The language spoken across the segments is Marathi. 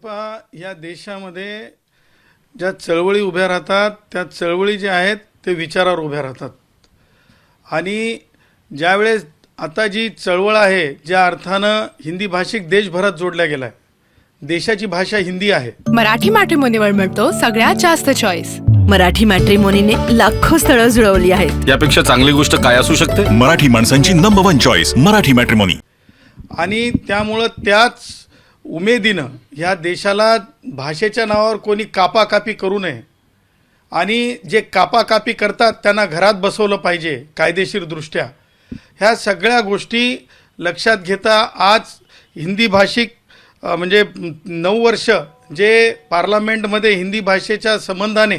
भाजपा या देशामध्ये ज्या चळवळी उभ्या राहतात त्या चळवळी ज्या आहेत ते विचारावर उभ्या राहतात आणि ज्यावेळेस आता जी चळवळ आहे ज्या अर्थानं हिंदी भाषिक देशभरात जोडल्या गेलाय, देशाची भाषा हिंदी आहे. मराठी मॅट्रिमोनीवर मिळतो सगळ्यात जास्त चॉईस. मराठी मॅट्रिमोनीने लाखो स्थळं जुळवली आहेत. यापेक्षा चांगली गोष्ट काय असू शकते? मराठी माणसांची नंबर 1 चॉईस मराठी मॅट्रिमोनी. आणि त्यामुळं त्याच उमेदीनं ह्या देशाला भाषेच्या नावावर कोणी कापाकापी करू नये आणि जे कापाकापी करतात त्यांना घरात बसवलं पाहिजे कायदेशीर दृष्ट्या. ह्या सगळ्या गोष्टी लक्षात घेता आज हिंदी भाषिक म्हणजे 9 वर्ष जे पार्लमेंटमध्ये हिंदी भाषेच्या संबंधाने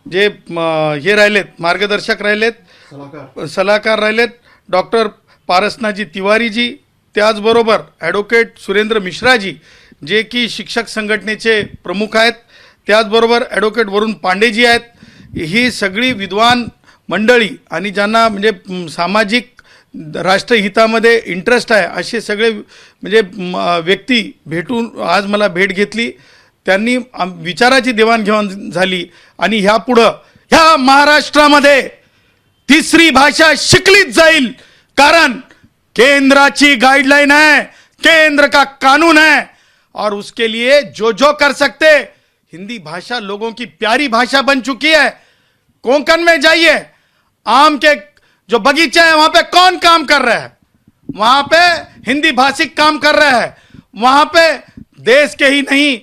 जे हे राहिलेत, मार्गदर्शक राहिलेत, सलाहकार राहिलेत, डॉक्टर पारसनाजी तिवारीजी, त्याचबरोबर ॲडव्होकेट सुरेंद्र मिश्राजी जे की शिक्षक संघटनेचे प्रमुख आहेत, त्याचबरोबर ॲडव्होकेट वरुण पांडेजी आहेत. ही सगळी विद्वान मंडळी आणि ज्यांना म्हणजे सामाजिक राष्ट्रहितामध्ये इंटरेस्ट आहे असे सगळे म्हणजे व्यक्ती भेटून आज मला भेट घेतली. त्यांनी विचाराची देवाणघेवाण झाली आणि ह्यापुढं ह्या महाराष्ट्रामध्ये तिसरी भाषा शिकलीच जाईल, कारण केंद्राची गाइडलाइन है, केंद्र का कानून है और उसके लिए जो जो कर सकते. हिंदी भाषा लोगों की प्यारी भाषा बन चुकी है. कोंकण में जाइए, आम के जो बगीचे हैं वहां पे कौन काम कर रहा है? वहां पे हिंदी भाषिक काम कर रहा है. वहां पे देश के ही नहीं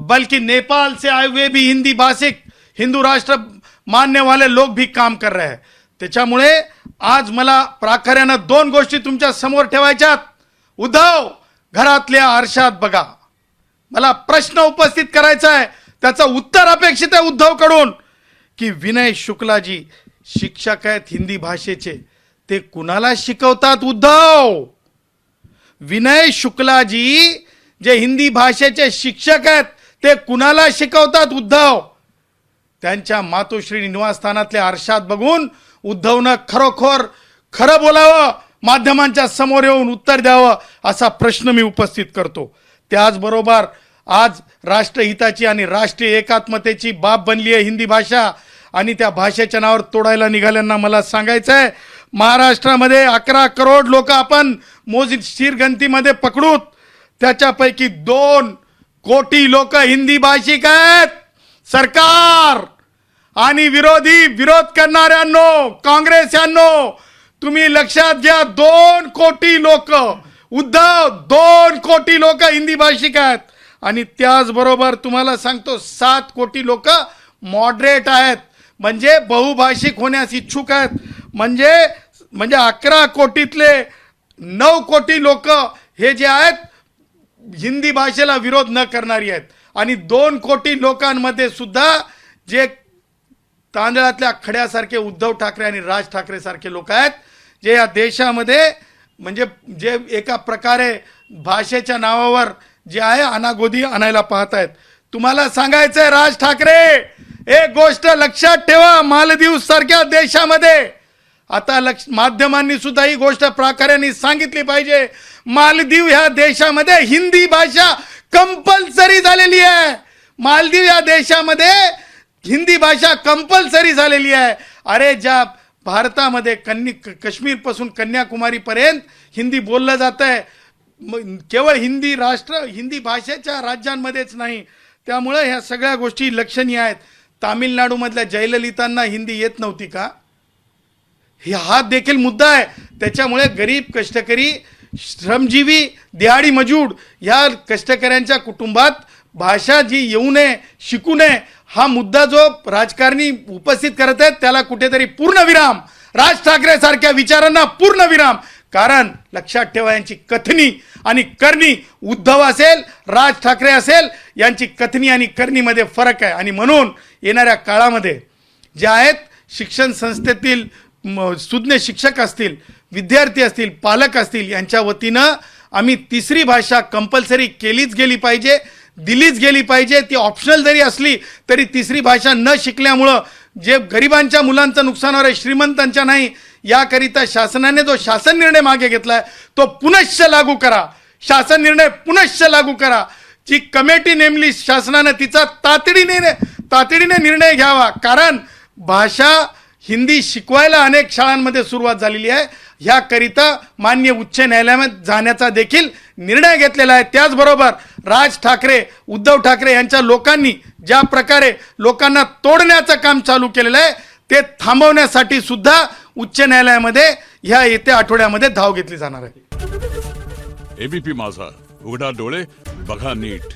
बल्कि नेपाल से आए हुए भी हिंदी भाषिक हिंदू राष्ट्र मानने वाले लोग भी काम कर रहे हैं. त्याच्यामुळे आज मला प्राखऱ्यानं 2 गोष्टी तुमच्या समोर ठेवायच्यात. उद्धव, घरातल्या आरशात बघा. मला प्रश्न उपस्थित करायचा आहे, त्याचं उत्तर अपेक्षित आहे उद्धवकडून की विनय शुक्लाजी शिक्षक आहेत हिंदी भाषेचे, ते कुणाला शिकवतात उद्धव? विनय शुक्लाजी जे हिंदी भाषेचे शिक्षक आहेत ते कुणाला शिकवतात उद्धव? त्यांच्या मातोश्री निवासस्थानातल्या आरशात बघून उद्धवनं खरोखर खरं बोलावं, माध्यमांच्या समोर येऊन उत्तर द्यावं असा प्रश्न मी उपस्थित करतो. त्याचबरोबर आज राष्ट्रहिताची आणि राष्ट्रीय एकात्मतेची बाब बनली आहे हिंदी भाषा आणि त्या भाषेच्या नावावर तोडायला निघाल्यांना मला सांगायचं आहे, महाराष्ट्रामध्ये 11 करोड लोक आपण मोजित शिरगंतीमध्ये पकडूत, त्याच्यापैकी 2 कोटी लोक हिंदी भाषिक आहेत. सरकार आणि विरोध करणाऱ्यांनो, काँग्रेस्यांनो, तुम्ही लक्षात घ्या, 2 कोटी लोक, उद्धव 2 कोटी लोक हिंदी भाषिक आहेत आणि त्याचबरोबर तुम्हाला सांगतो 7 कोटी लोक मॉडरेट आहेत, म्हणजे बहुभाषिक होण्यास इच्छुक आहेत. म्हणजे 11 कोटीतले 9 कोटी लोक हे जे आहेत हिंदी भाषेला विरोध न करणारी आहेत आणि 2 कोटी लोकांमध्ये सुद्धा जे तांदळातल्या खड्यासारखे उद्धव ठाकरे आणि राज ठाकरे सारखे लोक आहेत जे या देशामध्ये म्हणजे जे एका प्रकारे भाषेच्या नावावर जे आहे अनागोदी आणायला पाहत आहेत. तुम्हाला सांगायचंय राज ठाकरे, एक गोष्ट लक्षात ठेवा, मालदीव सारख्या देशामध्ये आता माध्यमांनी सुद्धा ही गोष्ट प्राकाराने सांगितली पाहिजे, मालदीव ह्या देशामध्ये हिंदी भाषा कंपल्सरी झालेली आहे. मालदीव या देशामध्ये हिंदी भाषा कंपल्सरी झालेली आहे. अरे ज्या भारतामध्ये काश्मीरपासून कन्याकुमारीपर्यंत हिंदी बोललं जातं आहे, केवळ हिंदी भाषेच्या राज्यांमध्येच नाही. त्यामुळे ह्या सगळ्या गोष्टी लक्षणीय आहेत. तामिळनाडूमधल्या जयललितांना हिंदी येत नव्हती का? हा देखील मुद्दा आहे. त्याच्यामुळे गरीब कष्टकरी श्रमजीवी दिहाडी मजूर ह्या कष्टकऱ्यांच्या कुटुंबात भाषा जी येऊ नये, शिकू नये, हा मुद्दा जो राजकारणी उपस्थित करत आहेत त्याला कुठेतरी पूर्णविराम, राज ठाकरे सारख्या विचारांना पूर्णविराम. कारण लक्षात ठेवा, यांची कथनी आणि करणी, उद्धव असेल राज ठाकरे असेल, यांची कथनी आणि करणीमध्ये फरक आहे. आणि म्हणून येणाऱ्या काळामध्ये जे आहेत शिक्षण संस्थेतील सुज्ञ शिक्षक असतील, विद्यार्थी असतील, पालक असतील, यांच्या वतीनं आम्ही तिसरी भाषा कंपल्सरी केलीच गेली पाहिजे, दिलीच गेली पाहिजे. ती ऑप्शनल जरी असली तरी तिसरी भाषा न शिकल्यामुळं जे गरिबांच्या मुलांचं नुकसान होणार आहे, श्रीमंतांच्या नाही. याकरिता शासनाने जो शासन निर्णय मागे घेतलाय तो पुनश्च लागू करा. शासन निर्णय पुनश्च लागू करा. जी कमिटी नेमली शासनानं तिचा तातडीने निर्णय घ्यावा. कारण भाषा हिंदी शिकवायला अनेक शाळांमध्ये सुरुवात झालेली आहे. ह्याकरिता मान्य उच्च न्यायालयामध्ये जाण्याचा देखील निर्णय घेतलेला आहे. त्याचबरोबर राज ठाकरे, उद्धव ठाकरे यांच्या लोकांनी ज्या प्रकारे लोकांना तोडण्याचं काम चालू केलेलं आहे ते थांबवण्यासाठी सुद्धा उच्च न्यायालयामध्ये ह्या येत्या आठवड्यामध्ये धाव घेतली जाणार आहे. एबीपी माझा, उघडा डोळे बघा नीट.